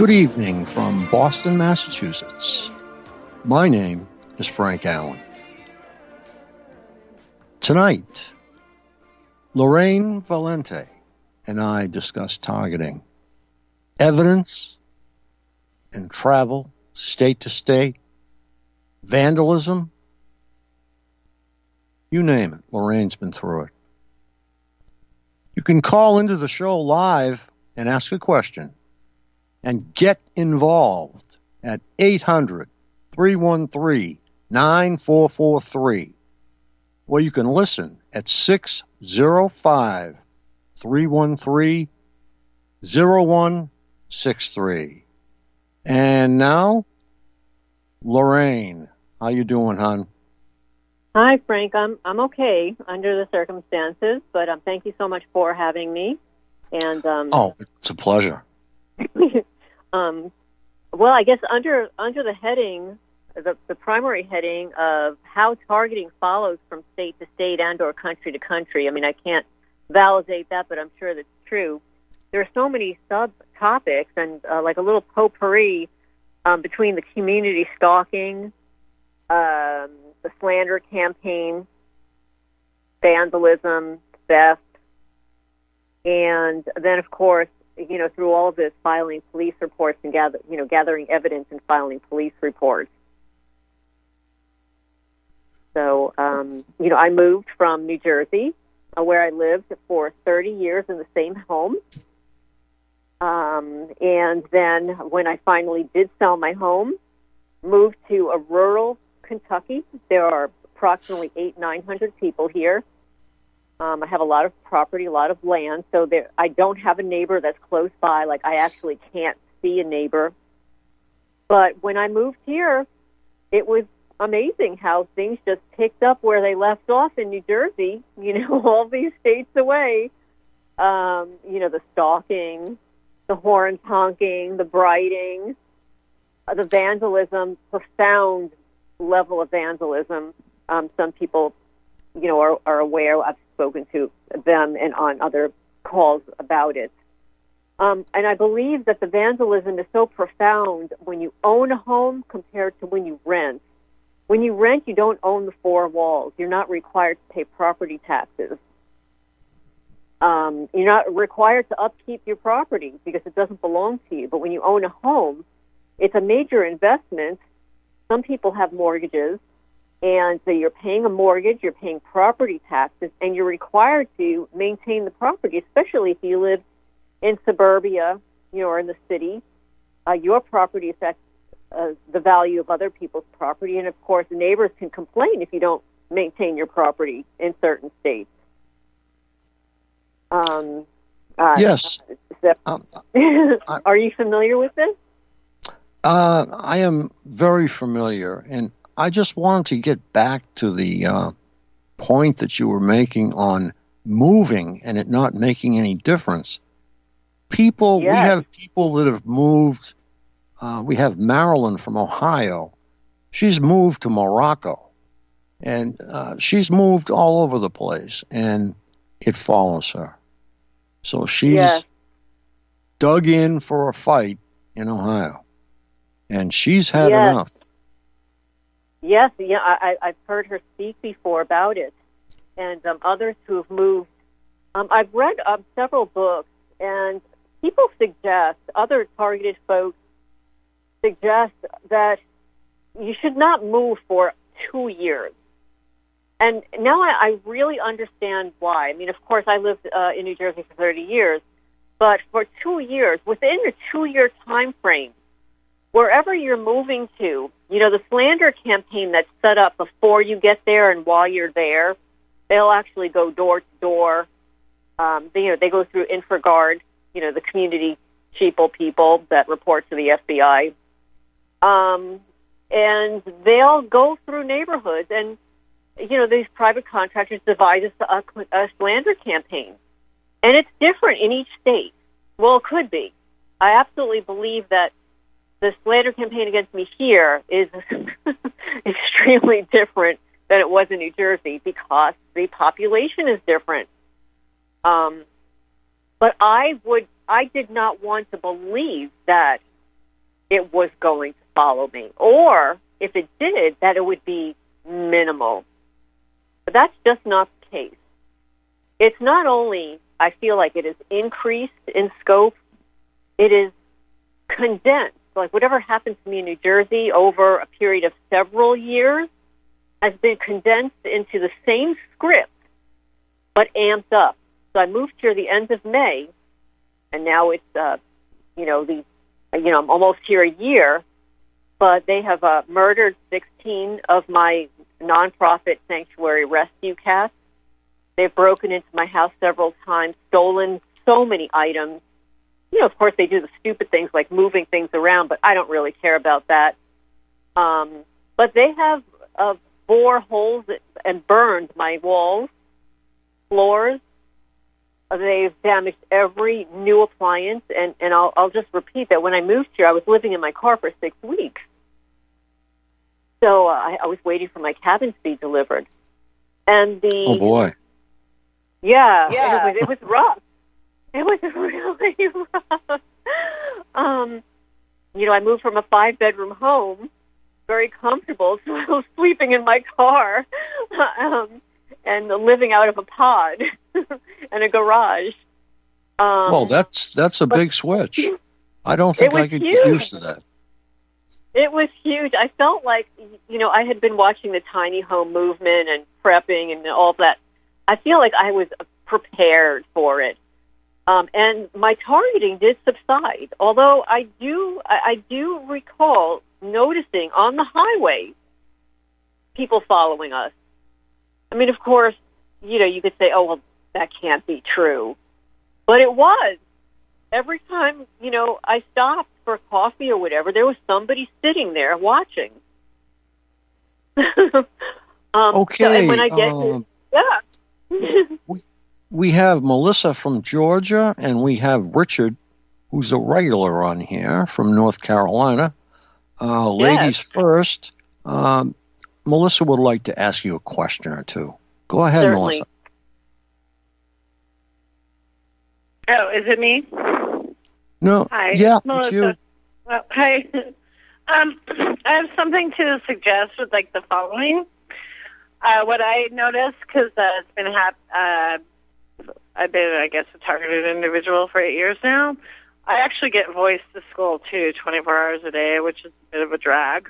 Good evening from Boston, Massachusetts. My name is Frank Allen. Tonight, Lorraine Valente and I discuss targeting, evidence, and travel state to state, vandalism, you name it. Lorraine's been through it. You can call into the show live and ask a question and get involved at 800-313-9443, or you can listen at 605-313-0163. And now, Lorraine, how you doing, hon? Hi, Frank. I'm okay under the circumstances, but thank you so much for having me. And it's a pleasure. Well, I guess under the heading, the primary heading of how targeting follows from state to state and or country to country. I mean, I can't validate that, but I'm sure that's true. There are so many subtopics and like a little potpourri between the community stalking, the slander campaign, vandalism, theft, and then, of course, through all of this, filing police reports and gathering evidence and filing police reports. So, I moved from New Jersey, where I lived for 30 years in the same home. And then when I finally did sell my home, moved to a rural Kentucky. There are approximately 900 people here. I have a lot of property, a lot of land, so I don't have a neighbor that's close by. Like, I actually can't see a neighbor. But when I moved here, it was amazing how things just picked up where they left off in New Jersey, all these states away. The stalking, the horns honking, the brighting, the vandalism, profound level of vandalism. Some people, are aware. I've spoken to them and on other calls about it. And I believe that the vandalism is so profound when you own a home compared to when you rent. When you rent, you don't own the four walls. You're not required to pay property taxes. You're not required to upkeep your property because it doesn't belong to you. But when you own a home, it's a major investment. Some people have mortgages. And so you're paying a mortgage, you're paying property taxes, and you're required to maintain the property, especially if you live in suburbia, or in the city. Your property affects the value of other people's property. And, of course, neighbors can complain if you don't maintain your property in certain states. Yes. Are you familiar with this? I am very familiar, and I just wanted to get back to the point that you were making on moving and it not making any difference. Yes. We have people that have moved. We have Marilyn from Ohio. She's moved to Morocco, and she's moved all over the place, and it follows her. So she's dug in for a fight in Ohio, and she's had enough. Yes, I've heard her speak before about it, and others who have moved. I've read several books, and people suggest, other targeted folks suggest that you should not move for 2 years. And now I really understand why. I mean, of course, I lived in New Jersey for 30 years, but for 2 years, within a 2-year time frame, wherever you're moving to, the slander campaign that's set up before you get there and while you're there, they'll actually go door to door. They go through InfraGard, the community sheeple people that report to the FBI. And they'll go through neighborhoods and, these private contractors devise a slander campaign. And it's different in each state. Well, it could be. I absolutely believe that the slander campaign against me here is extremely different than it was in New Jersey because the population is different. But I did not want to believe that it was going to follow me. Or if it did, that it would be minimal. But that's just not the case. It's not only, I feel like it is increased in scope, it is condensed. Like whatever happened to me in New Jersey over a period of several years has been condensed into the same script, but amped up. So I moved here the end of May, and now it's, I'm almost here a year, but they have murdered 16 of my nonprofit sanctuary rescue cats. They've broken into my house several times, stolen so many items. Of course, they do the stupid things like moving things around, but I don't really care about that. But they have bore holes and burned my walls, floors. They've damaged every new appliance, and I'll just repeat that when I moved here, I was living in my car for 6 weeks. So I was waiting for my cabin to be delivered. And oh, boy. Yeah. It was rough. It was really rough. I moved from a 5-bedroom home, very comfortable, so I was sleeping in my car and living out of a pod and a garage. Well, that's a big switch. I don't think I could get used to that. It was huge. I felt like, I had been watching the tiny home movement and prepping and all that. I feel like I was prepared for it. And my targeting did subside, although I do recall noticing on the highway people following us. I mean, of course, you could say, oh, well, that can't be true. But it was. Every time, I stopped for coffee or whatever, there was somebody sitting there watching. Okay. So, and when I get we have Melissa from Georgia, and we have Richard, who's a regular on here from North Carolina. Ladies first. Melissa would like to ask you a question or two. Go ahead, Certainly. Melissa. Oh, is it me? No. Hi. Yeah, Melissa. it's you. Well, hi. I have something to suggest with the following. What I noticed, because it's been I've been, I guess, a targeted individual for 8 years now. I actually get voice to skull too, 24 hours a day, which is a bit of a drag.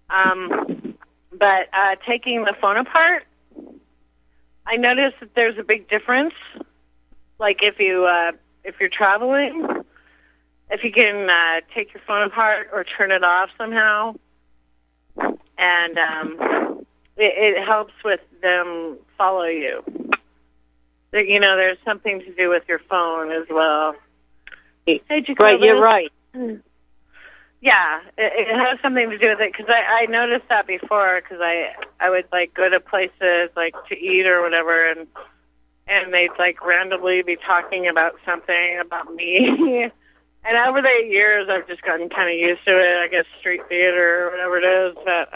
But taking the phone apart, I noticed that there's a big difference. Like if you're traveling, if you can take your phone apart or turn it off somehow, and it helps with them follow you. There's something to do with your phone as well. Hey, right, you're right. Yeah, it has something to do with it, because I noticed that before, because I would go to places to eat or whatever, and they'd randomly be talking about something about me. And over the 8 years, I've just gotten kind of used to it. I guess street theater or whatever it is. But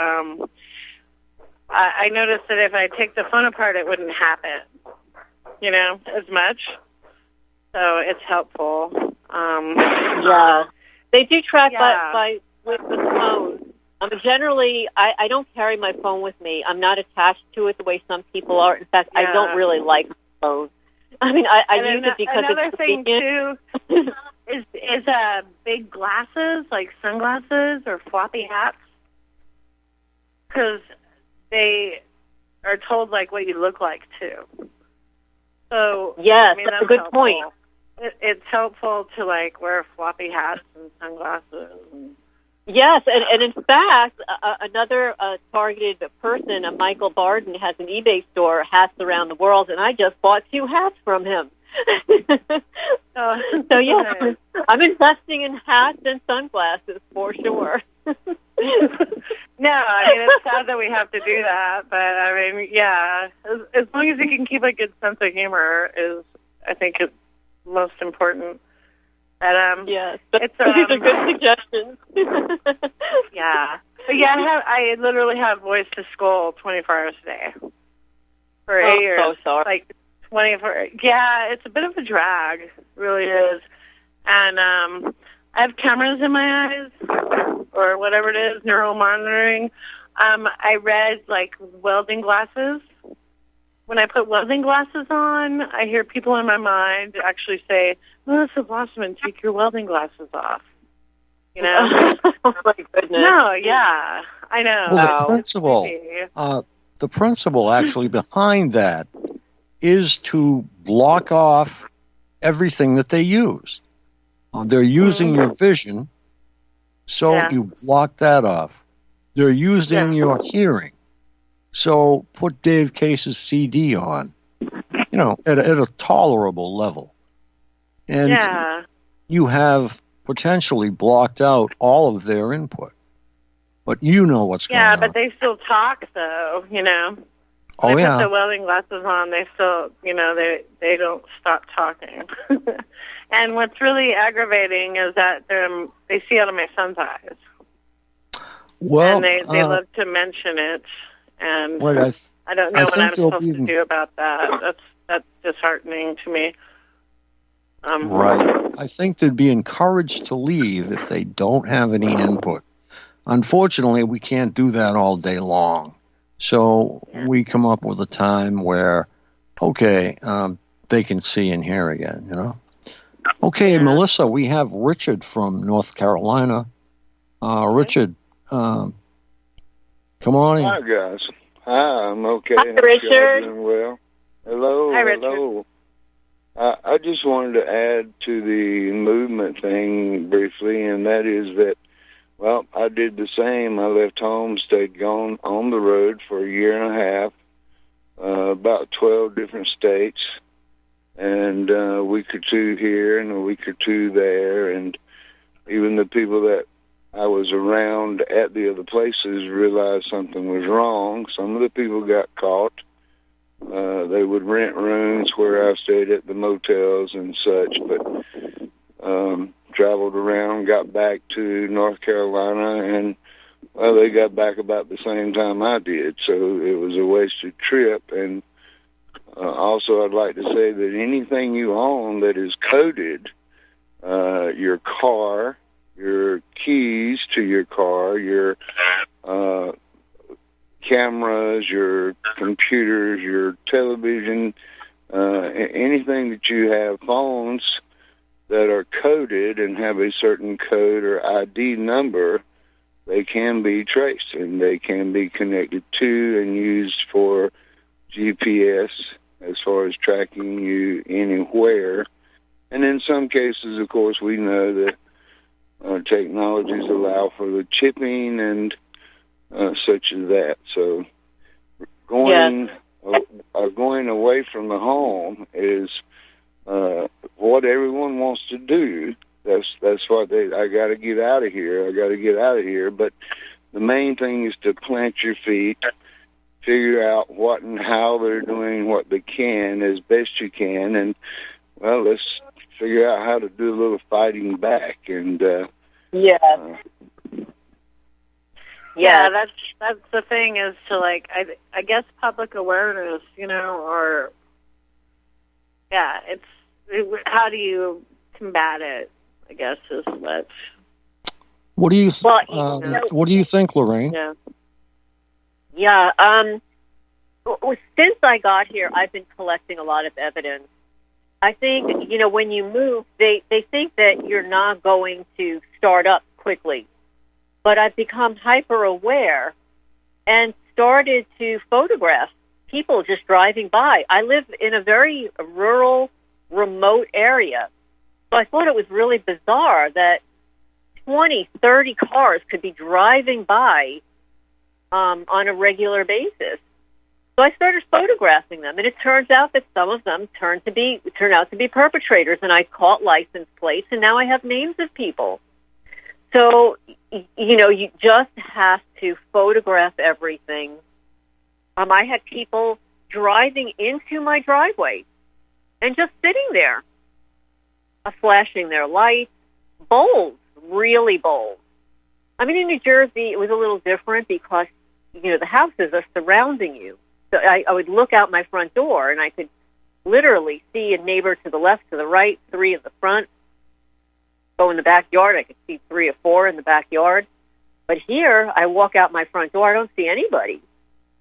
I noticed that if I take the phone apart, it wouldn't happen, as much. So it's helpful. Yeah. They do track by with the phone. Generally, I don't carry my phone with me. I'm not attached to it the way some people are. In fact, I don't really like my phone. I mean, I use it because another it's thing too is big glasses, like sunglasses or floppy hats, because they are told what you look like too. So yes, that's a good point. It's helpful to wear floppy hats and sunglasses. Yes, and in fact, another targeted person, Michael Barden, has an eBay store, Hats Around the World, and I just bought 2 hats from him. So yeah, I'm investing in hats and sunglasses for sure. No, it's sad that we have to do that, but yeah, as long as you can keep a good sense of humor is, I think, it's most important. But, yes, these are good suggestions. Yeah, but yeah, I literally have voice to skull 24 hours a day for 8 years. So sorry. 24. Yeah, it's a bit of a drag, it really is. And I have cameras in my eyes, or whatever it is, neural monitoring. I read, like, welding glasses. When I put welding glasses on, I hear people in my mind actually say, Melissa Blossman, take your welding glasses off. You know? Oh, my goodness. No, yeah, I know. Well, the principle actually behind that is to block off everything that they use. They're using your vision, so you block that off. They're using your hearing, so put Dave Case's CD on, at a tolerable level. And you have potentially blocked out all of their input. But you know what's going on. Yeah, but they still talk, though, When Oh, they yeah. put the welding glasses on, they still, they don't stop talking. And what's really aggravating is that they see out of my son's eyes. Well, and they love to mention it, and I don't know what I'm supposed to do about that. That's disheartening to me. Right. I think they'd be encouraged to leave if they don't have any input. Unfortunately, we can't do that all day long. So we come up with a time where, they can see and hear again, Okay, Melissa, we have Richard from North Carolina. Richard, come on in. Hi, guys. Hi, I'm okay. Hi, Richard. Doing well. Hello. Hi, Richard. Hello. I just wanted to add to the movement thing briefly, and that is that, well, I did the same. I left home, stayed gone on the road for a year and a half, about 12 different states, and a week or two here and a week or two there, and even the people that I was around at the other places realized something was wrong. Some of the people got caught. They would rent rooms where I stayed at the motels and such, but traveled around, got back to North Carolina, and, well, they got back about the same time I did, so it was a wasted trip. And also I'd like to say that anything you own that is coded, your car, your keys to your car, your cameras, your computers, your television, anything that you have, phones that are coded and have a certain code or ID number, they can be traced and they can be connected to and used for GPS as far as tracking you anywhere. And in some cases, of course, we know that technologies allow for the chipping and such as that. So going away from the home is what everyone wants to do. That's what I got to get out of here. I got to get out of here. But the main thing is to plant your feet, figure out what and how they're doing what they can as best you can, and, well, let's figure out how to do a little fighting back. And yeah, that's the thing, is to, like, I guess public awareness, or how do you combat it, I guess, is what. What do you think, Lorraine? Yeah. Since I got here, I've been collecting a lot of evidence. I think, when you move, they think that you're not going to start up quickly. But I've become hyper aware and started to photograph people just driving by. I live in a very rural, remote area. So I thought it was really bizarre that 20, 30 cars could be driving by on a regular basis. So I started photographing them, and it turns out that some of them turn out to be perpetrators, and I caught license plates, and now I have names of people. So, you just have to photograph everything. I had people driving into my driveway and just sitting there, flashing their lights, bold, really bold. I mean, in New Jersey, it was a little different because, the houses are surrounding you. So I would look out my front door, and I could literally see a neighbor to the left, to the right, 3 in the front. go in the backyard, I could see 3 or 4 in the backyard. But here, I walk out my front door, I don't see anybody.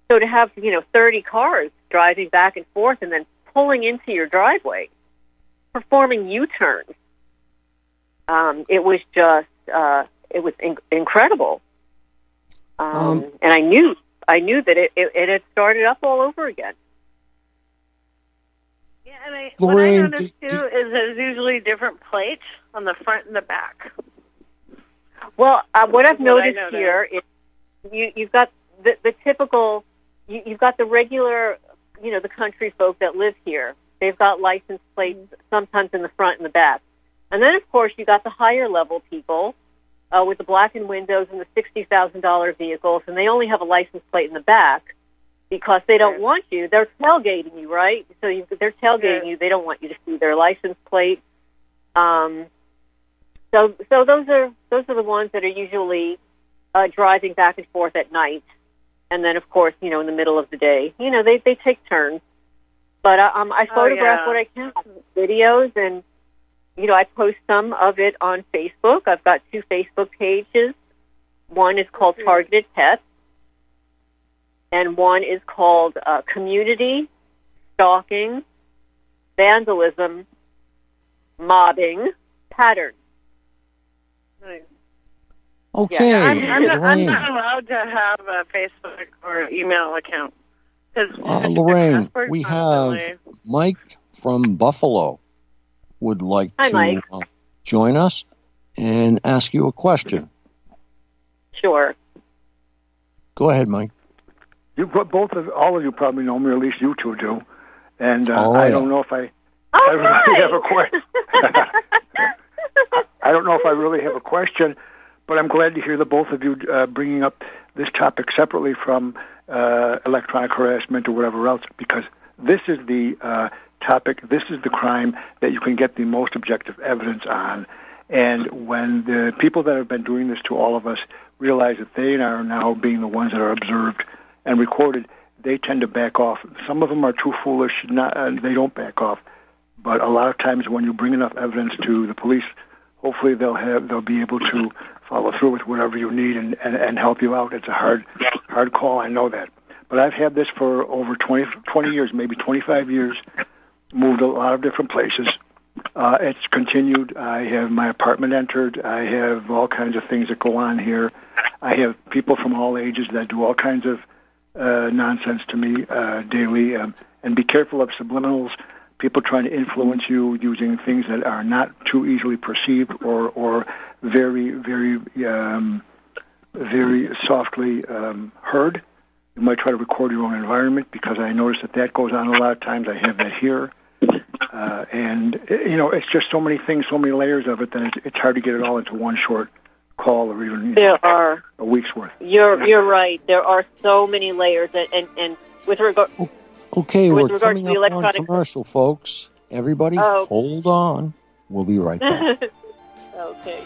So to have, 30 cars driving back and forth and then pulling into your driveway, performing U-turns, it was just, it was incredible. And I knew that it had started up all over again. Yeah, and Lorraine, what I noticed, too, is there's usually different plates on the front and the back. Well, what I've noticed here is you've got the typical, you've got the regular, the country folk that live here. They've got license plates sometimes in the front and the back. And then, of course, you got the higher level people with the blackened windows and the $60,000 vehicles, and they only have a license plate in the back because they don't want you. They're tailgating you, right? So they're tailgating you. They don't want you to see their license plate. So those are the ones that are usually driving back and forth at night, and then of course in the middle of the day, they take turns. But I photograph what I can, videos, and I post some of it on Facebook. I've got 2 Facebook pages. One is called Targeted Pets, and one is called Community Stalking, Vandalism, Mobbing Patterns. Nice. Okay. Yeah, I'm not allowed to have a Facebook or email account. Lorraine, we have Mike from Buffalo would like to join us and ask you a question. Sure. Go ahead, Mike. All of you probably know me, or at least you two do. And I don't know if I really have a question. I don't know if I really have a question, but I'm glad to hear the both of you bringing up this topic separately from electronic harassment or whatever else, because this is the topic, this is the crime that you can get the most objective evidence on. And when the people that have been doing this to all of us realize that they are now being the ones that are observed and recorded, they tend to back off. Some of them are too foolish, they don't back off. But a lot of times when you bring enough evidence to the police, hopefully they'll be able to follow through with whatever you need and help you out. It's a hard call, I know that. But I've had this for over 20 years, maybe 25 years, moved a lot of different places. It's continued. I have my apartment entered. I have all kinds of things that go on here. I have people from all ages that do all kinds of nonsense to me daily. And be careful of subliminals, people trying to influence you using things that are not too easily perceived or very, very, very softly heard. You might try to record your own environment, because I notice that goes on a lot of times. I have that here. And, it's just so many things, so many layers of it that it's hard to get it all into one short call or even a week's worth. You're right. There are so many layers. And with regard... Okay, we're coming up on commercial, folks. Everybody, hold on. We'll be right back. Okay.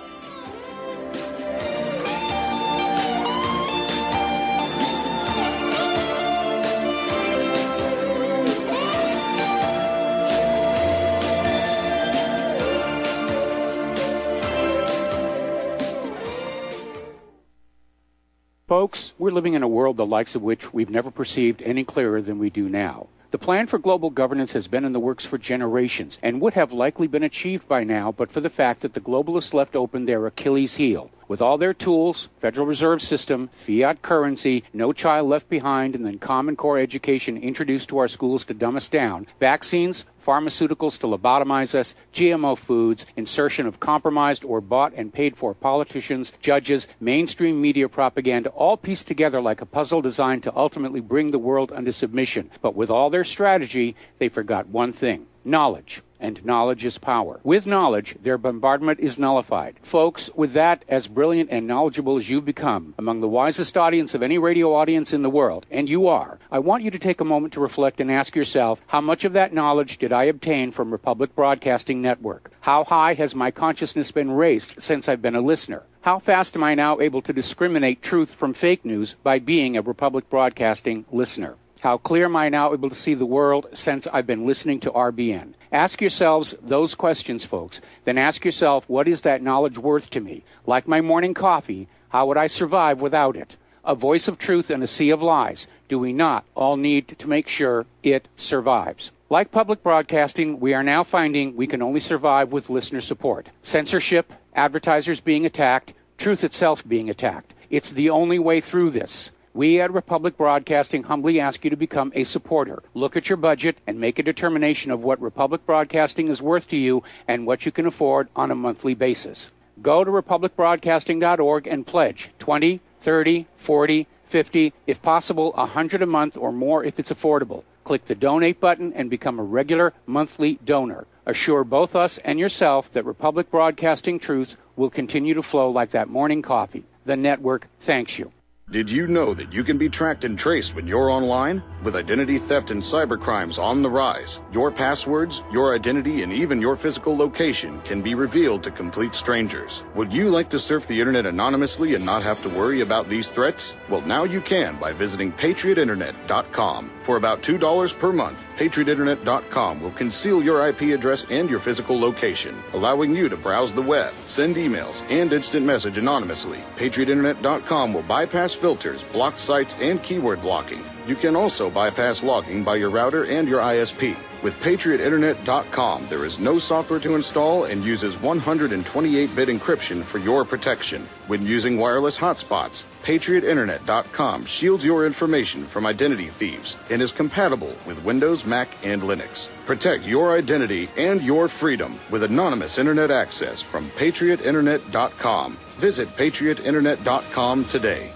Folks, we're living in a world the likes of which we've never perceived any clearer than we do now. The plan for global governance has been in the works for generations and would have likely been achieved by now but for the fact that the globalists left open their Achilles heel. With all their tools, Federal Reserve System, fiat currency, no child left behind, and then Common Core education introduced to our schools to dumb us down, vaccines, pharmaceuticals to lobotomize us, GMO foods, insertion of compromised or bought and paid for politicians, judges, mainstream media propaganda, all pieced together like a puzzle designed to ultimately bring the world under submission. But with all their strategy, they forgot one thing: knowledge. And knowledge is power. With knowledge, their bombardment is nullified. Folks, with that, as brilliant and knowledgeable as you've become, among the wisest audience of any radio audience in the world, and you are, I want you to take a moment to reflect and ask yourself, how much of that knowledge did I obtain from Republic Broadcasting Network? How high has my consciousness been raised since I've been a listener? How fast am I now able to discriminate truth from fake news by being a Republic Broadcasting listener? How clear am I now able to see the world since I've been listening to RBN? Ask yourselves those questions, folks. Then ask yourself, what is that knowledge worth to me? Like my morning coffee, how would I survive without it? A voice of truth in a sea of lies. Do we not all need to make sure it survives? Like public broadcasting, we are now finding we can only survive with listener support. Censorship, advertisers being attacked, truth itself being attacked. It's the only way through this. We at Republic Broadcasting humbly ask you to become a supporter. Look at your budget and make a determination of what Republic Broadcasting is worth to you and what you can afford on a monthly basis. Go to republicbroadcasting.org and pledge 20, 30, 40, 50, if possible, 100 a month or more if it's affordable. Click the donate button and become a regular monthly donor. Assure both us and yourself that Republic Broadcasting truth will continue to flow like that morning coffee. The network thanks you. Did you know that you can be tracked and traced when you're online? With identity theft and cybercrimes on the rise, your passwords, your identity, and even your physical location can be revealed to complete strangers. Would you like to surf the internet anonymously and not have to worry about these threats? Well, now you can by visiting patriotinternet.com. For about $2 per month, patriotinternet.com will conceal your IP address and your physical location, allowing you to browse the web, send emails, and instant message anonymously. patriotinternet.com will bypass filters, block sites, and keyword blocking. You can also bypass logging by your router and your ISP. With patriotinternet.com, there is no software to install and uses 128-bit encryption for your protection. When using wireless hotspots, patriotinternet.com shields your information from identity thieves and is compatible with Windows, Mac, and Linux. Protect your identity and your freedom with anonymous internet access from patriotinternet.com. Visit patriotinternet.com today.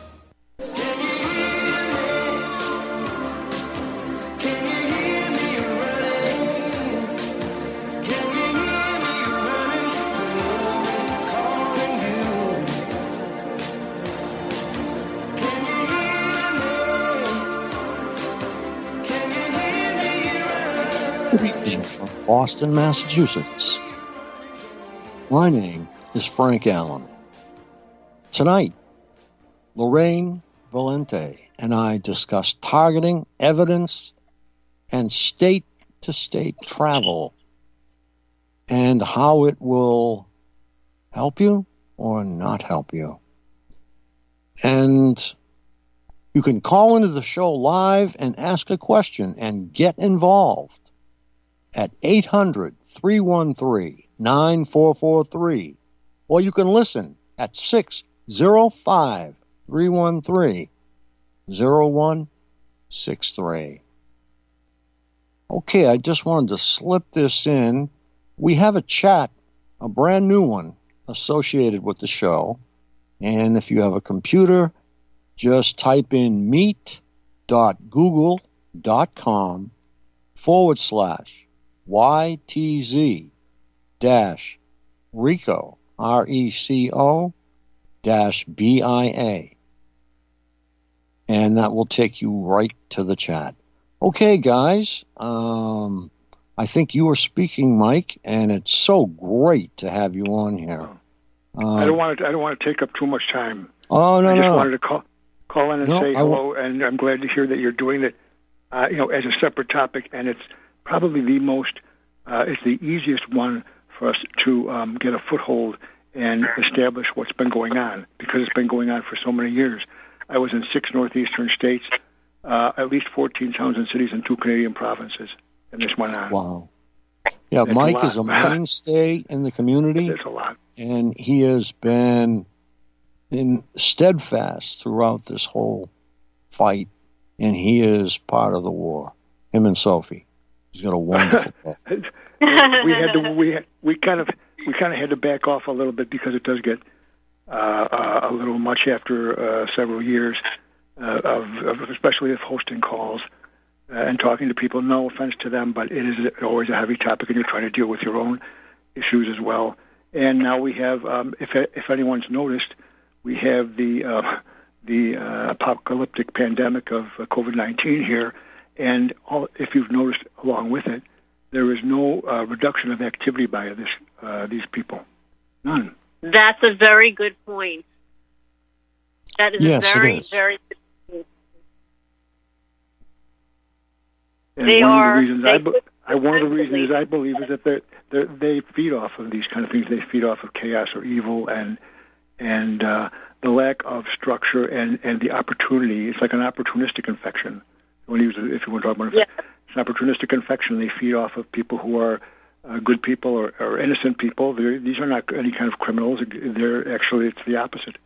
Greeting from Boston, Massachusetts. My name is Frank Allen. Tonight, Lorraine, Valente, and I discuss targeting, evidence, and state-to-state travel and how it will help you or not help you. And you can call into the show live and ask a question and get involved at 800-313-9443, or you can listen at 605-313-0163. Okay, I just wanted to slip this in. We have a chat, a brand new one, associated with the show. And if you have a computer, just type in meet.google.com/YTZ-RECO, RECO-BIA. And that will take you right to the chat. Okay, guys, I think you were speaking, Mike, and it's so great to have you on here. I don't want to take up too much time. Oh, no, I just no. wanted to call in and say hello, and I'm glad to hear that you're doing it, as a separate topic, and it's probably it's the easiest one for us to get a foothold and establish what's been going on, because it's been going on for so many years. I was in 6 northeastern states, at least 14 towns and cities, and 2 Canadian provinces, and this went on. Wow. Yeah, it's Mike is a mainstay in the community. It's a lot. And he has been steadfast throughout this whole fight, and he is part of the war. Him and Sophie. He's got a wonderful day. we kind of had to back off a little bit because it does get a little much after several years of especially of hosting calls and talking to people. No offense to them, but it is always a heavy topic, and you're trying to deal with your own issues as well. And now we have, if anyone's noticed, we have the apocalyptic pandemic of COVID-19 here, and if you've noticed along with it, there is no reduction of activity by these people. None. That's a very good point. That is yes, a very, it is. very good point. And one of the reasons One of the reasons I believe is that they feed off of these kind of things. They feed off of chaos or evil and the lack of structure and the opportunity. It's like an opportunistic infection. If you want to talk about it, it's an opportunistic infection. They feed off of people who are good people or innocent people. These are not any kind of criminals. They're actually, it's the opposite.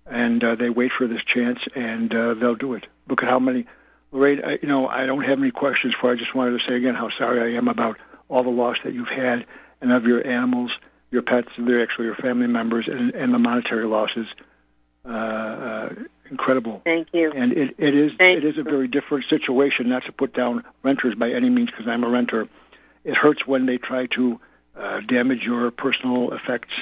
And they wait for this chance, and they'll do it. Look at how many. Lorraine, I don't have any questions for you. I just wanted to say again how sorry I am about all the loss that you've had and of your animals, your pets, they're actually your family members, and the monetary losses. Incredible. Thank you. And it is a very different situation, not to put down renters by any means, because I'm a renter. It hurts when they try to damage your personal effects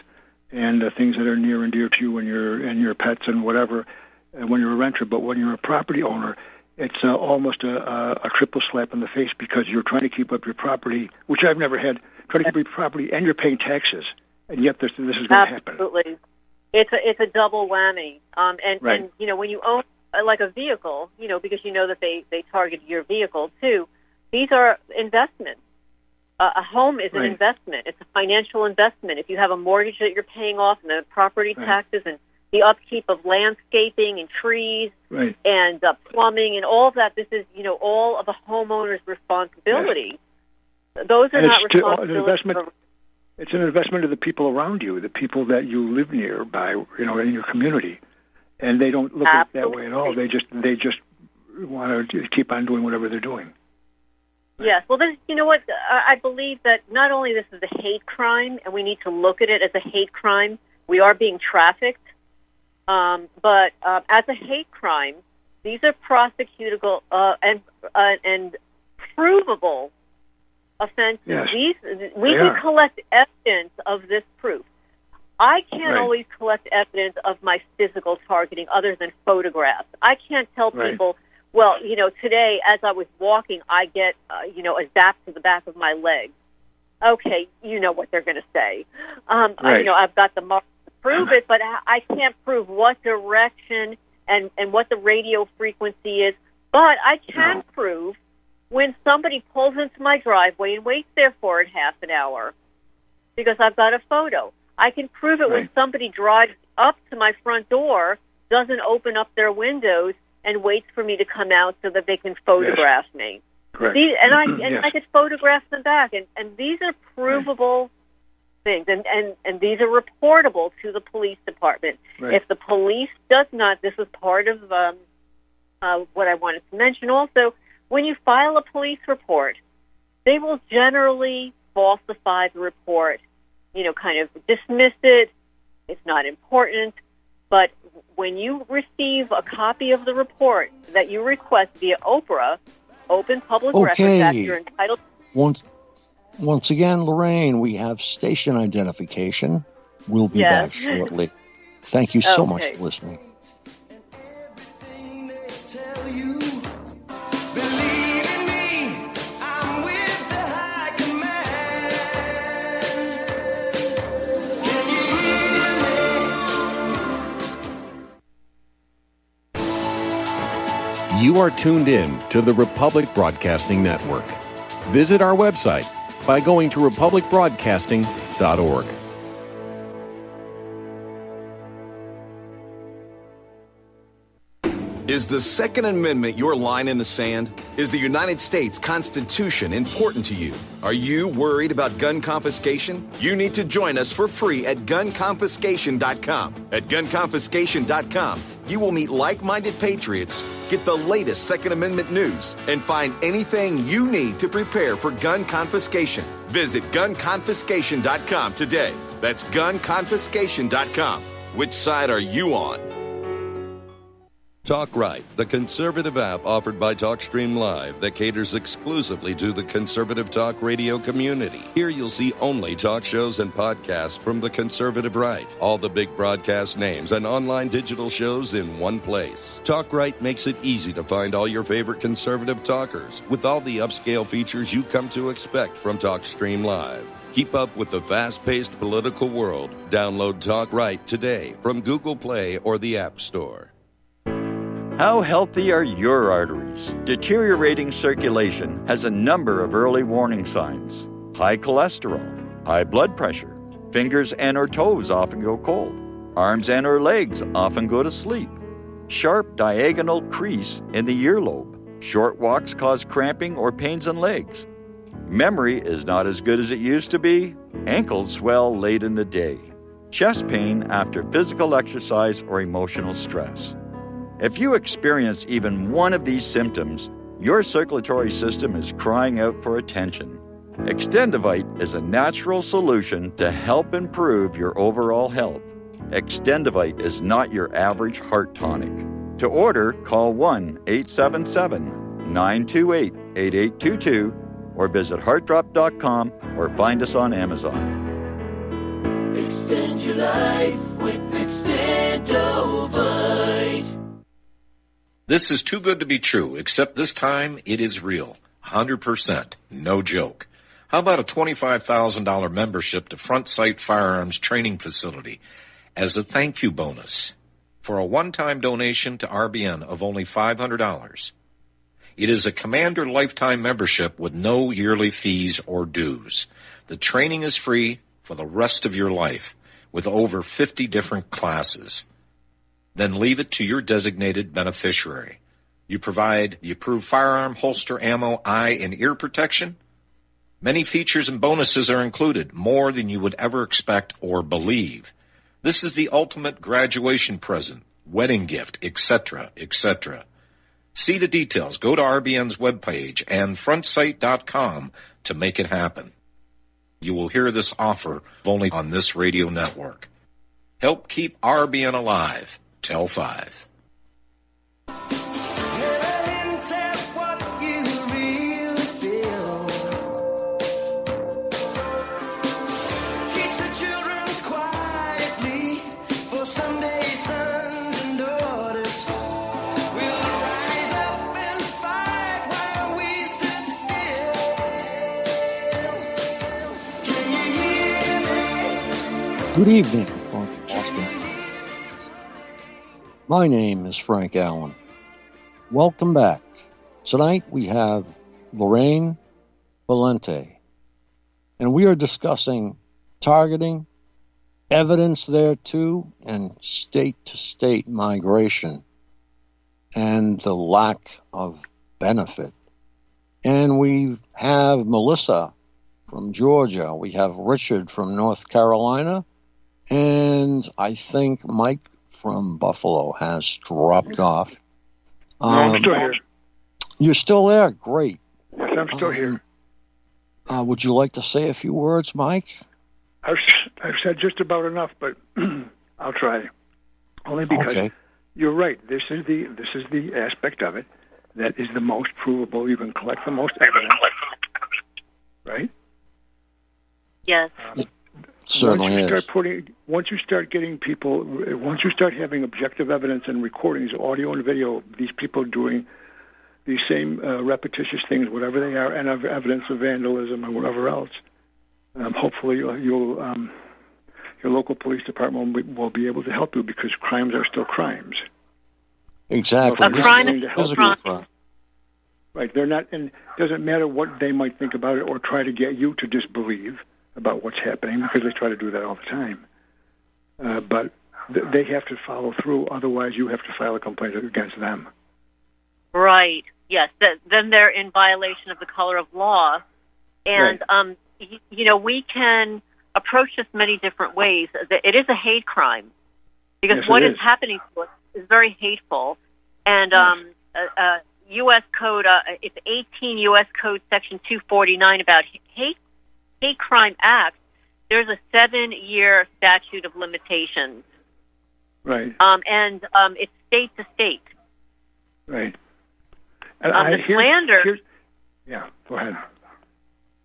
and things that are near and dear to you and your pets and whatever when you're a renter. But when you're a property owner, it's almost a triple slap in the face, because you're trying to keep up your property, which I've never had, trying to keep up your property, and you're paying taxes, and yet this is going to happen. Absolutely. It's a double whammy. And when you own like a vehicle, because that they target your vehicle too, these are investments. A home is an investment. It's a financial investment. If you have a mortgage that you're paying off, and the property taxes and the upkeep of landscaping and trees and plumbing and all of that, this is, all of a homeowner's responsibility. Yes. Those are not responsibilities. It's an investment of the people around you, the people that you live near by, in your community. And they don't look at it that way at all. They just want to keep on doing whatever they're doing. Yes. Well, you know what? I believe that not only this is a hate crime, and we need to look at it as a hate crime. We are being trafficked. But as a hate crime, these are prosecutable and provable offenses. Yes, we can collect evidence of this proof. I can't always collect evidence of my physical targeting other than photographs. I can't tell people, well, today as I was walking, I get, a zap to the back of my leg. Okay, you know what they're going to say. I've got the mark to prove it, but I can't prove what direction and what the radio frequency is. But I can prove when somebody pulls into my driveway and waits there for it half an hour, because I've got a photo. I can prove it when somebody drives up to my front door, doesn't open up their windows, and waits for me to come out so that they can photograph me. Correct. I could photograph them back, and these are provable things, and these are reportable to the police department. If the police does not, this is part of what I wanted to mention also. When you file a police report, they will generally falsify the report, kind of dismiss it. It's not important. But when you receive a copy of the report that you request via OPRA, Open Public Records Act, you're entitled. Once again, Lorraine, we have station identification. We'll be back shortly. Thank you so much for listening. You are tuned in to the Republic Broadcasting Network. Visit our website by going to republicbroadcasting.org. Is the Second Amendment your line in the sand? Is the United States Constitution important to you? Are you worried about gun confiscation? You need to join us for free at gunconfiscation.com. At gunconfiscation.com, you will meet like-minded patriots, get the latest Second Amendment news, and find anything you need to prepare for gun confiscation. Visit gunconfiscation.com today. That's gunconfiscation.com. Which side are you on? Talk Right, the conservative app offered by TalkStream Live that caters exclusively to the conservative talk radio community. Here you'll see only talk shows and podcasts from the conservative right, all the big broadcast names and online digital shows in one place. Talk Right makes it easy to find all your favorite conservative talkers with all the upscale features you come to expect from TalkStream Live. Keep up with the fast-paced political world. Download Talk Right today from Google Play or the App Store. How healthy are your arteries? Deteriorating circulation has a number of early warning signs. High cholesterol, high blood pressure, fingers and or toes often go cold, arms and or legs often go to sleep, sharp diagonal crease in the earlobe, short walks cause cramping or pains in legs, memory is not as good as it used to be, ankles swell late in the day, chest pain after physical exercise or emotional stress. If you experience even one of these symptoms, your circulatory system is crying out for attention. Extendivite is a natural solution to help improve your overall health. Extendivite is not your average heart tonic. To order, call 1-877-928-8822 or visit heartdrop.com or find us on Amazon. Extend your life with Extendovite. This is too good to be true, except this time it is real. 100%. No joke. How about a $25,000 membership to Front Sight Firearms Training Facility as a thank you bonus for a one-time donation to RBN of only $500? It is a Commander lifetime membership with no yearly fees or dues. The training is free for the rest of your life with over 50 different classes. Then leave it to your designated beneficiary. You provide the approved firearm, holster, ammo, eye, and ear protection. Many features and bonuses are included, more than you would ever expect or believe. This is the ultimate graduation present, wedding gift, etc., etc. See the details. Go to RBN's webpage and frontsight.com to make it happen. You will hear this offer only on this radio network. Help keep RBN alive. Tell 5. Good evening, Boston. My name is Frank Allen. Welcome back. Tonight we have Lorraine, Valente, and we are discussing targeting, evidence thereto, and state-to-state migration and the lack of benefit. And we have Melissa from Georgia. We have Richard from North Carolina. And I think Mike from Buffalo has dropped off. No, I'm still here. You're still there? Great. Yes, I'm still here. Would you like to say a few words, Mike? I've said just about enough, but I'll try. Only because you're right. This is the aspect of it that is the most provable. You can collect the most evidence, right? Yes. Certainly once you start getting people, once you start having objective evidence and recordings, audio and video, these people doing these same repetitious things, whatever they are, and evidence of vandalism or whatever else, hopefully your local police department will be able to help you because crimes are still crimes. Exactly. A crime is still crime. Right. They're not, and it doesn't matter what they might think about it or try to get you to disbelieve about what's happening, because they try to do that all the time. But they have to follow through, otherwise you have to file a complaint against them. Right, yes. Then they're in violation of the color of law. And, right. We can approach this many different ways. It is a hate crime, because yes, what is happening to us is very hateful. And U.S. Code, it's 18 U.S. Code Section 249 about hate crime acts. There's a 7-year statute of limitations. Right. And it's state to state. Right. And the slander. Yeah, go ahead.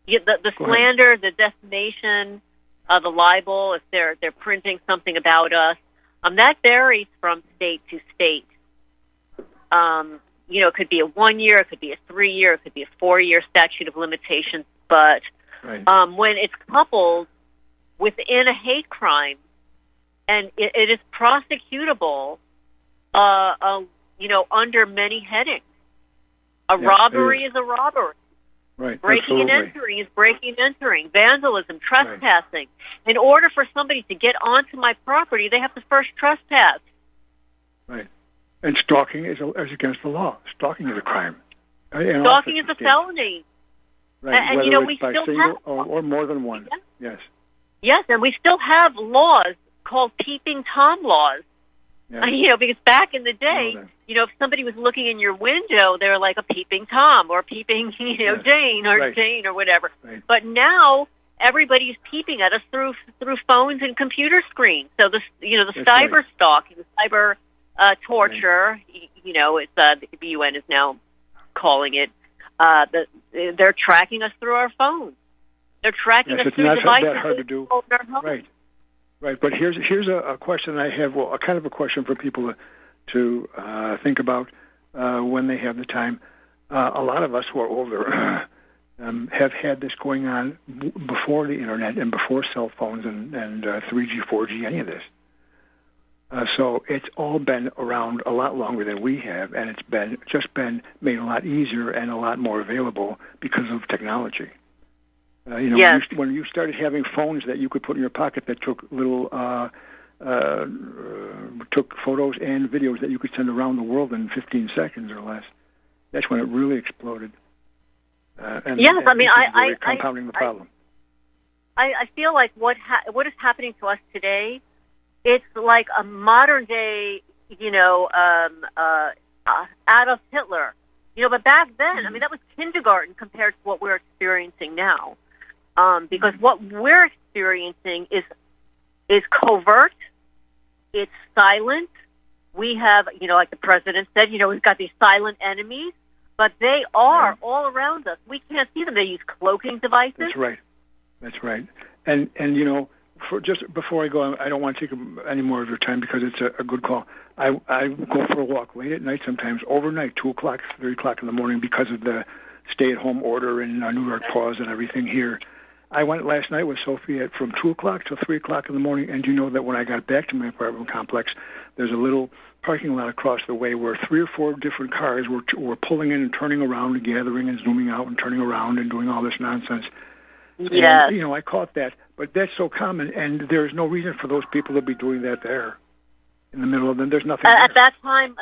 Yeah, the slander, the defamation, the libel, if they're printing something about us, that varies from state to state. It could be a 1 year, it could be a 3 year, it could be a 4-year statute of limitations, but right. When it's coupled within a hate crime, and it is prosecutable, under many headings. A robbery is a robbery. Right. Breaking and entering is breaking and entering. Vandalism, trespassing. Right. In order for somebody to get onto my property, they have to first trespass. Right. And stalking is against the law. Stalking is a crime. Stalking is a felony. Right. And whether we it's by still single have or more than one. Yes. Yes, and we still have laws called peeping Tom laws. Yes. Because back in the day, if somebody was looking in your window, they were like a peeping Tom or peeping, Jane or Jane or whatever. Right. But now everybody's peeping at us through phones and computer screens. So the cyber stalking, the cyber torture, it's the UN is now calling it. They're tracking us through our phones. They're tracking us through devices. It's not that hard to do. Right. Right, but here's a question I have. Well, a kind of a question for people to think about when they have the time. A lot of us who are older have had this going on before the internet and before cell phones and 3G, 4G, any of this. So it's all been around a lot longer than we have, and it's been made a lot easier and a lot more available because of technology. When you started having phones that you could put in your pocket that took took photos and videos that you could send around the world in 15 seconds or less, that's when it really exploded. Compounding the problem. I feel like what is happening to us today, it's like a modern day, Adolf Hitler. But back then, that was kindergarten compared to what we're experiencing now. Because what we're experiencing is covert, it's silent. We have, like the president said, we've got these silent enemies, but they are all around us. We can't see them. They use cloaking devices. That's right. And for just before I go, I don't want to take any more of your time because it's a good call. I go for a walk late at night, sometimes overnight, 2 o'clock, 3 o'clock in the morning because of the stay-at-home order and New York pause and everything here. I went last night with Sophie from 2 o'clock till 3 o'clock in the morning, and you know that when I got back to my apartment complex, there's a little parking lot across the way where 3 or 4 different cars were pulling in and turning around and gathering and zooming out and turning around and doing all this nonsense. Yes. And, I caught that, but that's so common, and there's no reason for those people to be doing that there in the middle of them. There's nothing at that time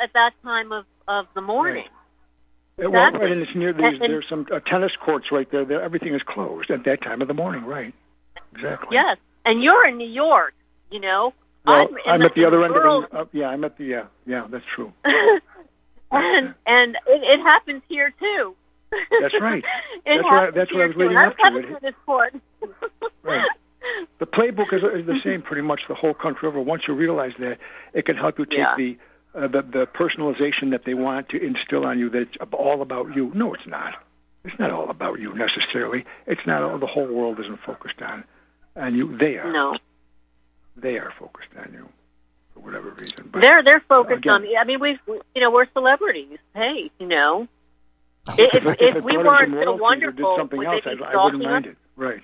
of the morning. Right. Well, right, and it's near there's some tennis courts right there. Everything is closed at that time of the morning, right? Exactly. Yes, and you're in New York, Well, I'm at the other end of the. I'm at the. Yeah, that's true. and it happens here too. That's right. That's what I was leading up to. This court. Right. The playbook is the same pretty much the whole country over. Once you realize that, it can help you take the personalization that they want to instill on you, that it's all about you. No, it's not. It's not all about you necessarily. It's not all. The whole world isn't focused on you. They are. No. They are focused on you for whatever reason. But, they're focused on me. We're celebrities. Hey, if we weren't so wonderful, did something else, I wouldn't mind it. Right.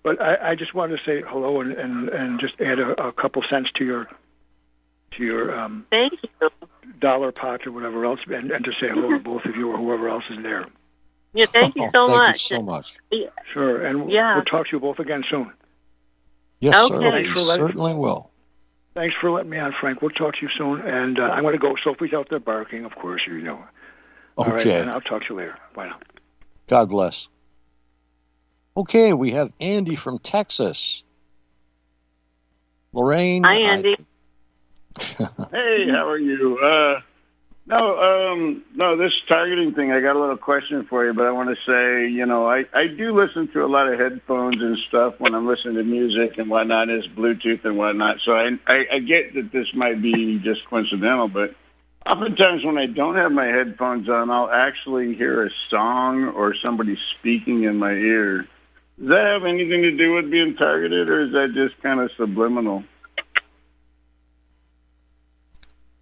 But I just wanted to say hello and just add a couple cents to your thank you dollar pot or whatever else, and to say hello to both of you or whoever else is there. Yeah, thank you so much. Thank you so much. Sure, and we'll talk to you both again soon. Yes, sir. We certainly will. Thanks for letting me on, Frank. We'll talk to you soon, and I'm going to go. Sophie's out there barking, of course, Okay. All right, and I'll talk to you later. Bye now. God bless. Okay, we have Andy from Texas. Lorraine. Hi, Andy. Hey, how are you? No, this targeting thing, I got a little question for you, but I want to say, I do listen to a lot of headphones and stuff when I'm listening to music and whatnot, is Bluetooth and whatnot. So I get that this might be just coincidental, but oftentimes when I don't have my headphones on, I'll actually hear a song or somebody speaking in my ear. Does that have anything to do with being targeted, or is that just kind of subliminal?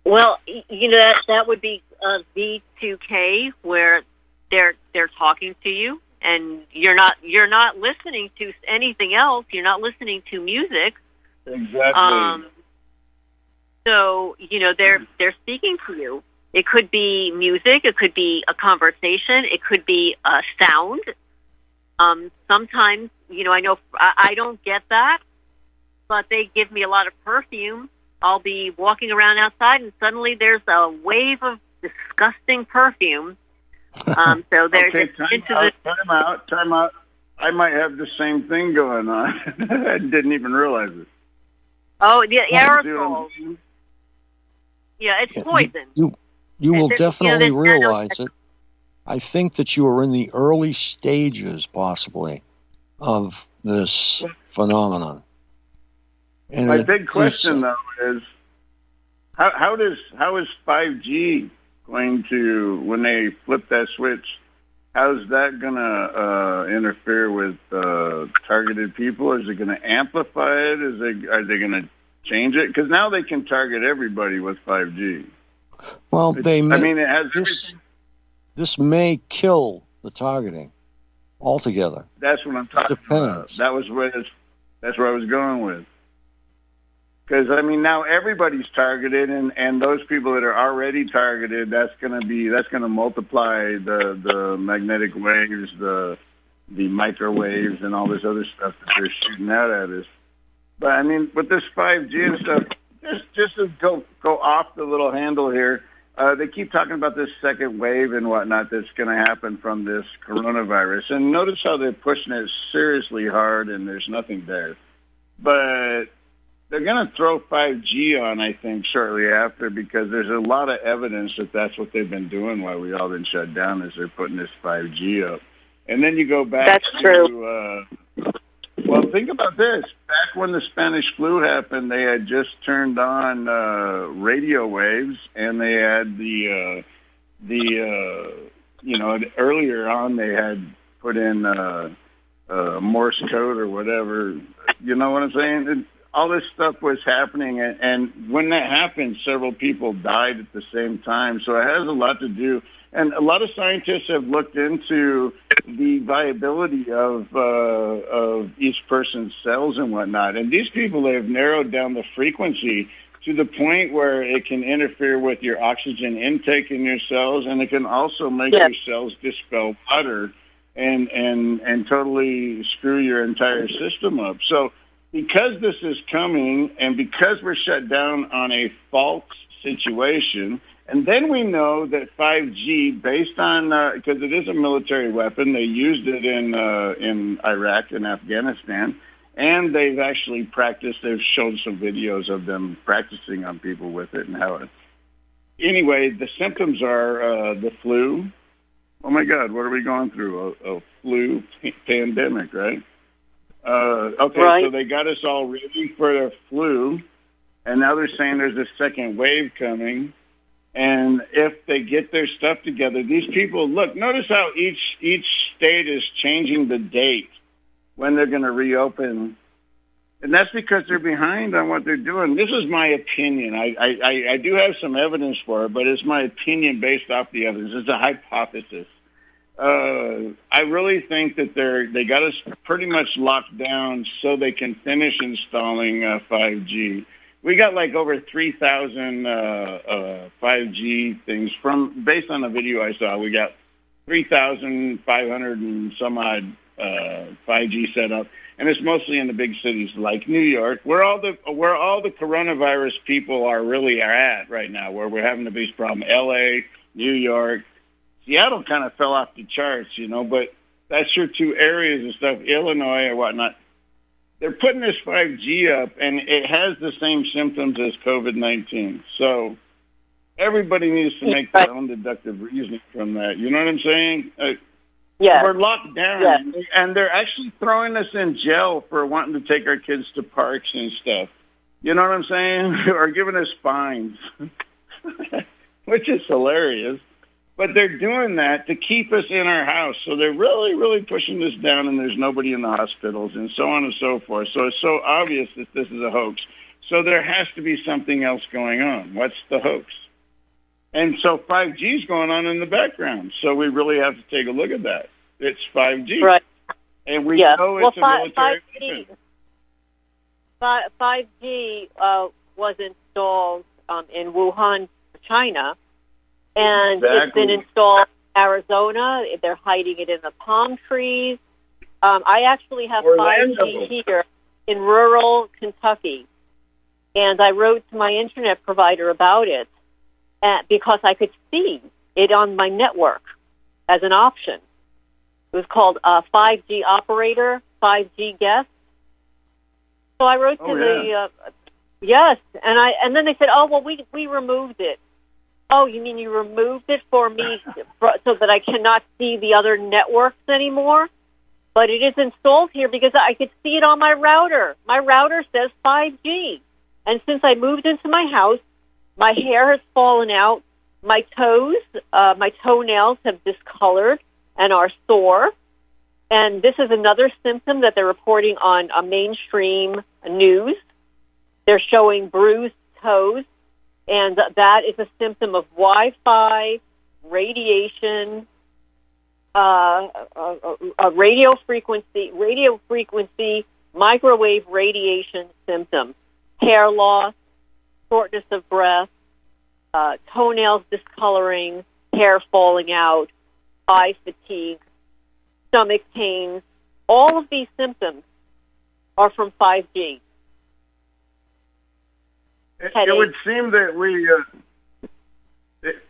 Well, that would be V2K, where they're talking to you, and you're not listening to anything else. You're not listening to music. Exactly. So, they're speaking to you. It could be music. It could be a conversation. It could be a sound. Sometimes, I know I don't get that, but they give me a lot of perfume. I'll be walking around outside, and suddenly there's a wave of disgusting perfume. So they're okay, just time out. I might have the same thing going on. I didn't even realize it. Oh, the aerosols. Yeah, it's poison. You will definitely realize it. I think that you are in the early stages, possibly, of this phenomenon. And my big question, though, is how is 5G going to, when they flip that switch, how's that going to interfere with targeted people? Is it going to amplify it? Are they going to change it? Because now they can target everybody with 5G. Well, it has everything. This may kill the targeting altogether. That's what I'm talking about. That's where I was going with. Because, now everybody's targeted, and those people that are already targeted, that's going to multiply the magnetic waves, the microwaves, and all this other stuff that they're shooting out at us. But, with this 5G and stuff, just to go off the little handle here, they keep talking about this second wave and whatnot that's going to happen from this coronavirus. And notice how they're pushing it seriously hard, and there's nothing there. But they're going to throw 5G on, I think, shortly after, because there's a lot of evidence that that's what they've been doing while we all been shut down, is they're putting this 5G up. And then you go back to, well, think about this. Back when the Spanish flu happened, they had just turned on radio waves, and they had earlier on they had put in Morse code or whatever. You know what I'm saying? All this stuff was happening, and when that happened, several people died at the same time. So it has a lot to do, and a lot of scientists have looked into the viability of each person's cells and whatnot. And these people have narrowed down the frequency to the point where it can interfere with your oxygen intake in your cells, and it can also make your cells dispel water and totally screw your entire system up. So because this is coming, and because we're shut down on a false situation, and then we know that 5G, based on, because it is a military weapon, they used it in Iraq and Afghanistan, and they've actually practiced, they've shown some videos of them practicing on people with it and how it. Anyway, the symptoms are the flu. Oh my God, what are we going through? A flu pandemic, right? Okay, right. So they got us all ready for the flu, and now they're saying there's a second wave coming. And if they get their stuff together, these people, look, notice how each state is changing the date when they're going to reopen. And that's because they're behind on what they're doing. This is my opinion. I do have some evidence for it, but it's my opinion based off the evidence. It's a hypothesis. I really think that they got us pretty much locked down so they can finish installing 5G. We got like over 3,000 5G things based on the video I saw. We got 3,500 and some odd 5G set up, and it's mostly in the big cities like New York, where all the coronavirus people are at right now, where we're having the biggest problem. L.A., New York. Seattle kind of fell off the charts, but that's your two areas and stuff, Illinois or whatnot. They're putting this 5G up, and it has the same symptoms as COVID-19. So everybody needs to make their own deductive reasoning from that. You know what I'm saying? We're locked down, and they're actually throwing us in jail for wanting to take our kids to parks and stuff. You know what I'm saying? Or giving us fines, which is hilarious. But they're doing that to keep us in our house. So they're really, really pushing this down, and there's nobody in the hospitals and so on and so forth. So it's so obvious that this is a hoax. So there has to be something else going on. What's the hoax? And so 5G is going on in the background. So we really have to take a look at that. It's 5G. Right. And we know it's a military 5G was installed in Wuhan, China, and Exactly. it's been installed in Arizona. They're hiding it in the palm trees. I actually have Orlando. 5G here in rural Kentucky, and I wrote to my internet provider about it because I could see it on my network as an option. It was called 5G operator, 5G guest. So I wrote to the yes, and then they said, "Oh, well, we removed it." Oh, you mean you removed it for me so that I cannot see the other networks anymore? But it is installed here because I could see it on my router. My router says 5G, and since I moved into my house, my hair has fallen out. My toenails have discolored and are sore. And this is another symptom that they're reporting on mainstream news. They're showing bruised toes, and that is a symptom of Wi-Fi, radiation, radio frequency, microwave radiation symptoms, hair loss, shortness of breath, toenails discoloring, hair falling out, eye fatigue, stomach pains. All of these symptoms are from 5G. It would seem that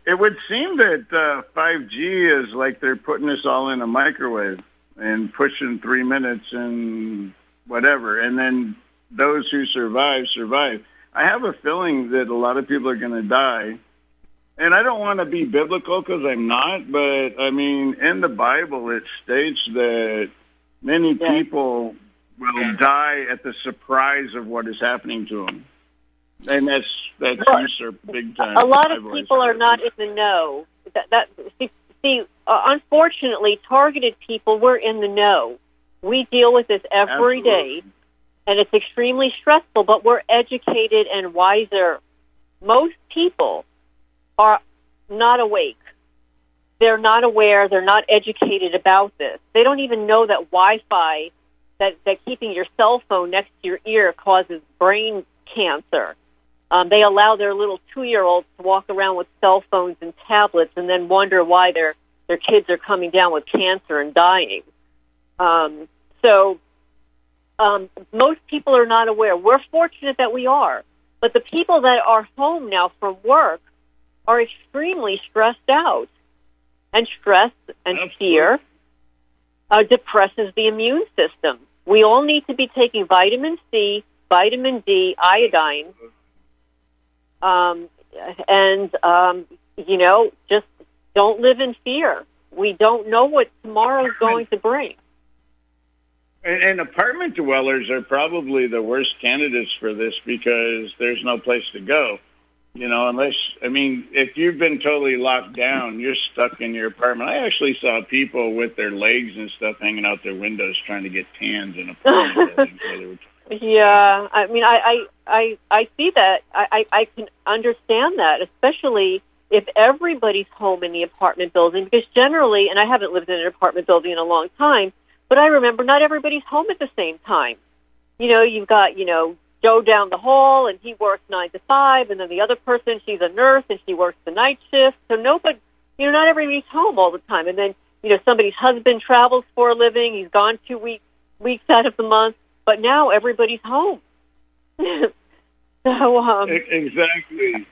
it would seem that 5G is like they're putting us all in a microwave and pushing 3 minutes and whatever, and then those who survive. I have a feeling that a lot of people are going to die. And I don't want to be biblical because I'm not, but I mean, in the Bible it states that many people will die at the surprise of what is happening to them. And that's usurped big time. A lot of people are not in the know. Unfortunately, targeted people, we're in the know. We deal with this every day, and it's extremely stressful, but we're educated and wiser. Most people are not awake. They're not aware. They're not educated about this. They don't even know that Wi-Fi, that keeping your cell phone next to your ear causes brain cancer. They allow their little 2-year-olds to walk around with cell phones and tablets and then wonder why their kids are coming down with cancer and dying. Most people are not aware. We're fortunate that we are. But the people that are home now from work are extremely stressed out. And stress and fear depresses the immune system. We all need to be taking vitamin C, vitamin D, iodine, just don't live in fear. We don't know what tomorrow is going to bring. And apartment dwellers are probably the worst candidates for this because there's no place to go. If you've been totally locked down, you're stuck in your apartment. I actually saw people with their legs and stuff hanging out their windows trying to get tans in apartment buildings. Yeah, I see that. I can understand that, especially if everybody's home in the apartment building, because generally, and I haven't lived in an apartment building in a long time, but I remember not everybody's home at the same time. You've got, Joe down the hall, and he works 9 to 5, and then the other person, she's a nurse, and she works the night shift. So not everybody's home all the time. And then, somebody's husband travels for a living. He's gone 2 weeks out of the month. But now everybody's home. Exactly.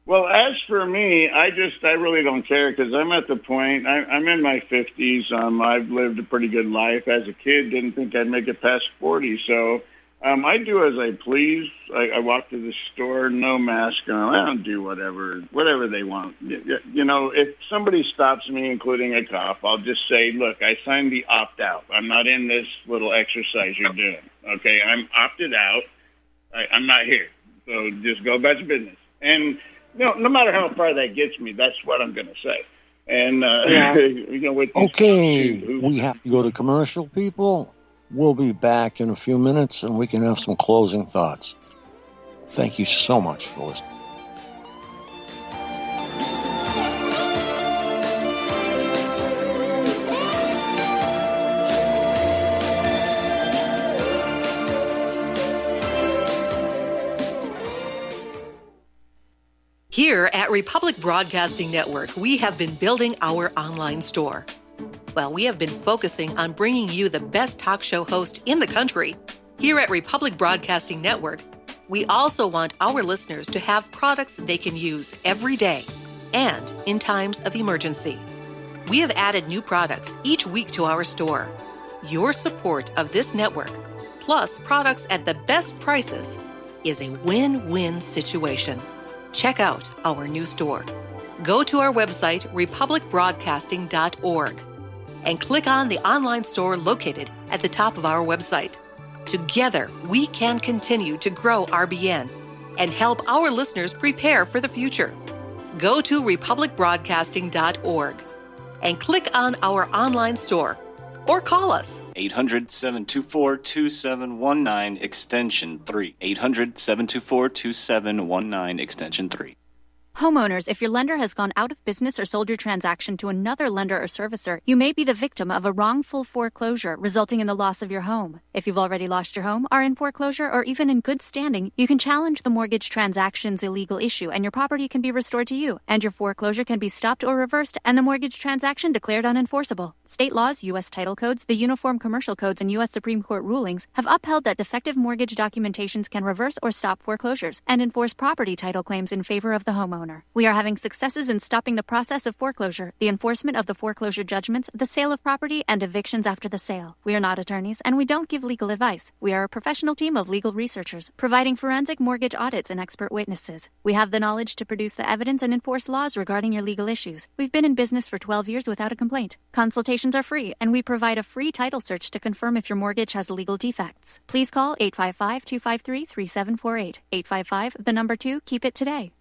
Well, as for me, I really don't care because I'm at the point, I'm in my 50s. I've lived a pretty good life. As a kid, didn't think I'd make it past 40. So I do as I please. I walk to the store, no mask on. I don't do whatever they want. If somebody stops me, including a cop, I'll just say, look, I signed the opt-out. I'm not in this little exercise you're doing. Okay, I'm opted out. I'm not here. So just go about your business. And no matter how far that gets me, that's what I'm going to say. And, we have to go to commercial, people. We'll be back in a few minutes, and we can have some closing thoughts. Thank you so much for listening. Here at Republic Broadcasting Network, we have been building our online store. Well, we have been focusing on bringing you the best talk show host in the country. Here at Republic Broadcasting Network, we also want our listeners to have products they can use every day and in times of emergency. We have added new products each week to our store. Your support of this network, plus products at the best prices, is a win-win situation. Check out our new store. Go to our website, republicbroadcasting.org, and click on the online store located at the top of our website. Together, we can continue to grow RBN and help our listeners prepare for the future. Go to republicbroadcasting.org and click on our online store or call us. 800-724-2719, extension 3. 800-724-2719, extension 3. Homeowners, if your lender has gone out of business or sold your transaction to another lender or servicer, you may be the victim of a wrongful foreclosure resulting in the loss of your home. If you've already lost your home, are in foreclosure, or even in good standing, you can challenge the mortgage transaction's illegal issue and your property can be restored to you, and your foreclosure can be stopped or reversed and the mortgage transaction declared unenforceable. State laws, U.S. title codes, the Uniform Commercial Codes, and U.S. Supreme Court rulings have upheld that defective mortgage documentations can reverse or stop foreclosures and enforce property title claims in favor of the homeowner. We are having successes in stopping the process of foreclosure, the enforcement of the foreclosure judgments, the sale of property, and evictions after the sale. We are not attorneys, and we don't give legal advice. We are a professional team of legal researchers, providing forensic mortgage audits and expert witnesses. We have the knowledge to produce the evidence and enforce laws regarding your legal issues. We've been in business for 12 years without a complaint. Consultations are free, and we provide a free title search to confirm if your mortgage has legal defects. Please call 855-253-3748. 855, the number 2, keep it today.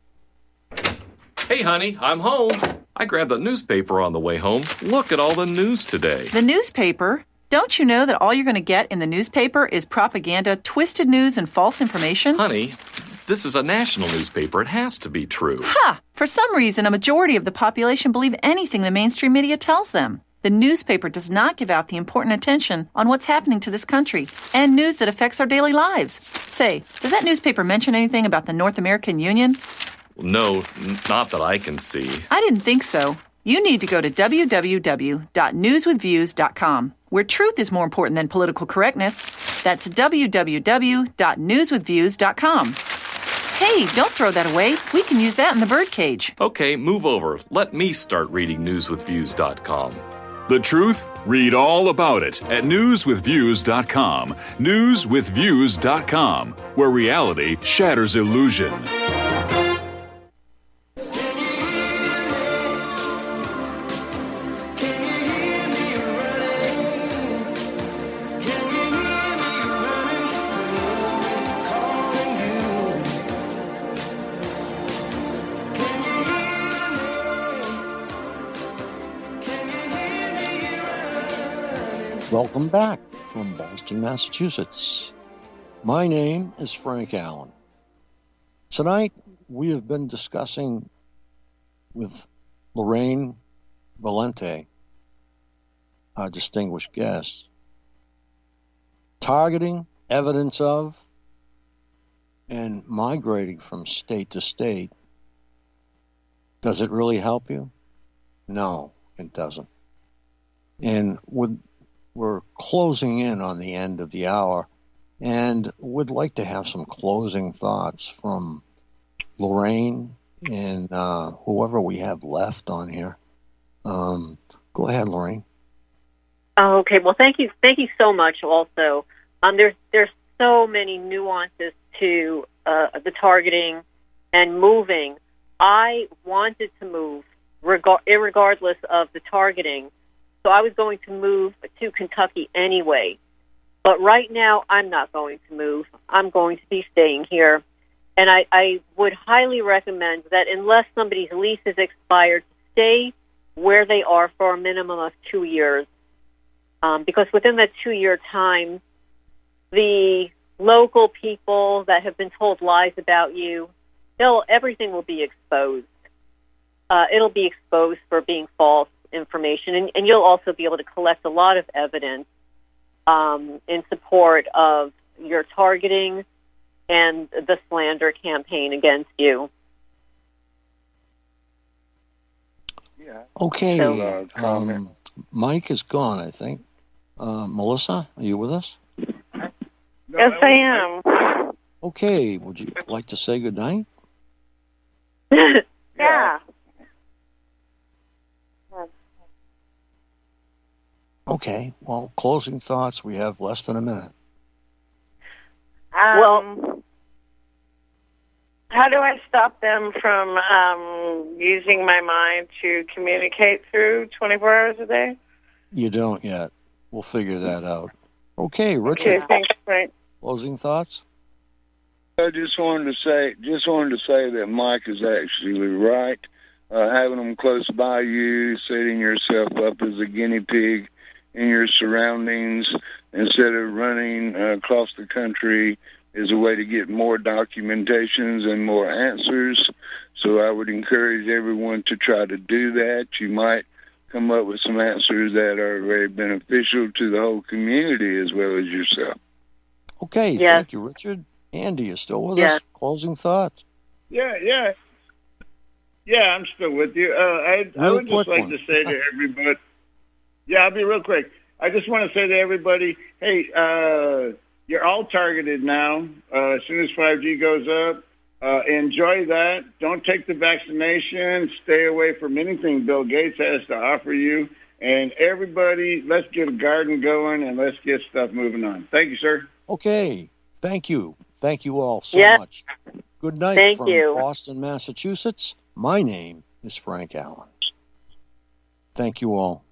Hey, honey, I'm home. I grabbed the newspaper on the way home. Look at all the news today. The newspaper? Don't you know that all you're going to get in the newspaper is propaganda, twisted news, and false information? Honey, this is a national newspaper. It has to be true. Ha! For some reason, a majority of the population believe anything the mainstream media tells them. The newspaper does not give out the important attention on what's happening to this country and news that affects our daily lives. Say, does that newspaper mention anything about the North American Union? No, not that I can see. I didn't think so. You need to go to www.newswithviews.com, where truth is more important than political correctness. That's www.newswithviews.com. Hey, don't throw that away. We can use that in the birdcage. Okay, move over. Let me start reading newswithviews.com. The truth? Read all about it at newswithviews.com. Newswithviews.com, where reality shatters illusion. Welcome back from Boston, Massachusetts. My name is Frank Allen. Tonight, we have been discussing with Lorraine Valente, our distinguished guest, targeting, evidence of, and migrating from state to state. Does it really help you? No, it doesn't. And we're closing in on the end of the hour and would like to have some closing thoughts from Lorraine and whoever we have left on here. Go ahead, Lorraine. Okay. Well, thank you so much. Also, there's so many nuances to the targeting and moving. I wanted to move regardless of the targeting, so I was going to move to Kentucky anyway. But right now, I'm not going to move. I'm going to be staying here. And I would highly recommend that unless somebody's lease is expired, stay where they are for a minimum of 2 years. Because within that 2-year time, the local people that have been told lies about you, everything will be exposed. It'll be exposed for being false information. And you'll also be able to collect a lot of evidence in support of your targeting and the slander campaign against you. Okay. Mike is gone, I think. Melissa, are you with us? Yes, I am. Okay. Would you like to say goodnight? Yeah. Okay. Well, closing thoughts. We have less than a minute. Well, how do I stop them from using my mind to communicate through 24 hours a day? You don't yet. We'll figure that out. Okay, Richard. Okay, thanks, Frank. Closing thoughts? I just wanted to say that Mike is actually right. Having them close by you, setting yourself up as a guinea pig in your surroundings instead of running across the country is a way to get more documentations and more answers. So I would encourage everyone to try to do that. You might come up with some answers that are very beneficial to the whole community as well as yourself. Okay, thank you, Richard. Andy, you still with us? Closing thoughts? Yeah, I'm still with you. I would just like to say to everybody, I'll be real quick. I just want to say to everybody, hey, you're all targeted now. As soon as 5G goes up, enjoy that. Don't take the vaccination. Stay away from anything Bill Gates has to offer you. And everybody, let's get a garden going and let's get stuff moving on. Thank you, sir. Okay. Thank you. Thank you all so much. Good night Thank from you. Boston, Massachusetts. My name is Frank Allen. Thank you all.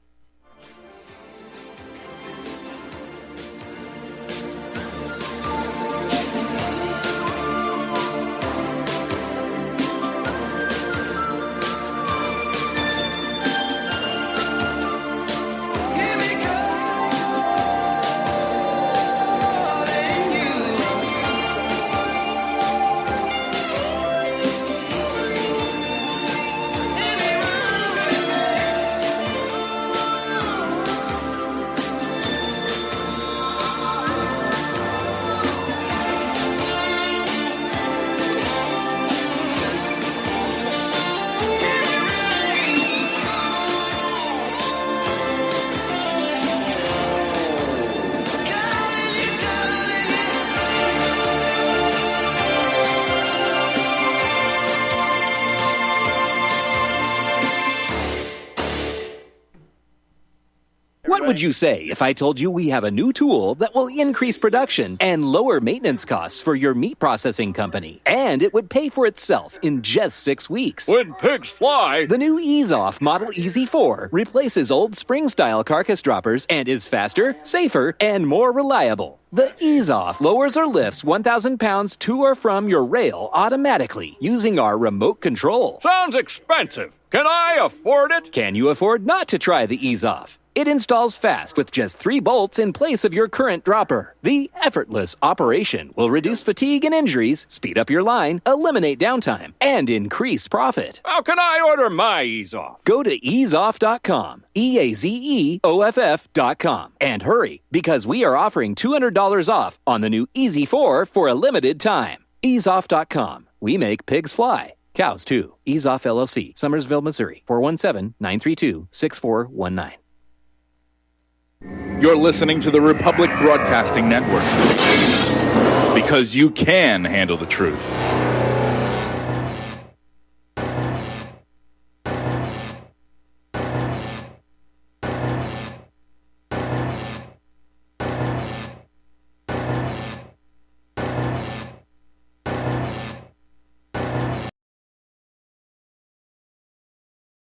What would you say if I told you we have a new tool that will increase production and lower maintenance costs for your meat processing company? And it would pay for itself in just 6 weeks. When pigs fly! The new Ease Off Model Easy 4 replaces old spring-style carcass droppers and is faster, safer, and more reliable. The Ease Off lowers or lifts 1,000 pounds to or from your rail automatically using our remote control. Sounds expensive. Can I afford it? Can you afford not to try the Ease Off? It installs fast with just 3 bolts in place of your current dropper. The effortless operation will reduce fatigue and injuries, speed up your line, eliminate downtime, and increase profit. How can I order my Ease Off? Go to easeoff.com, EAZEOFF.com, and hurry, because we are offering $200 off on the new Easy 4 for a limited time. Easeoff.com. We make pigs fly. Cows, too. Ease Off LLC, Summersville, Missouri, 417-932-6419. You're listening to the Republic Broadcasting Network. Because you can handle the truth.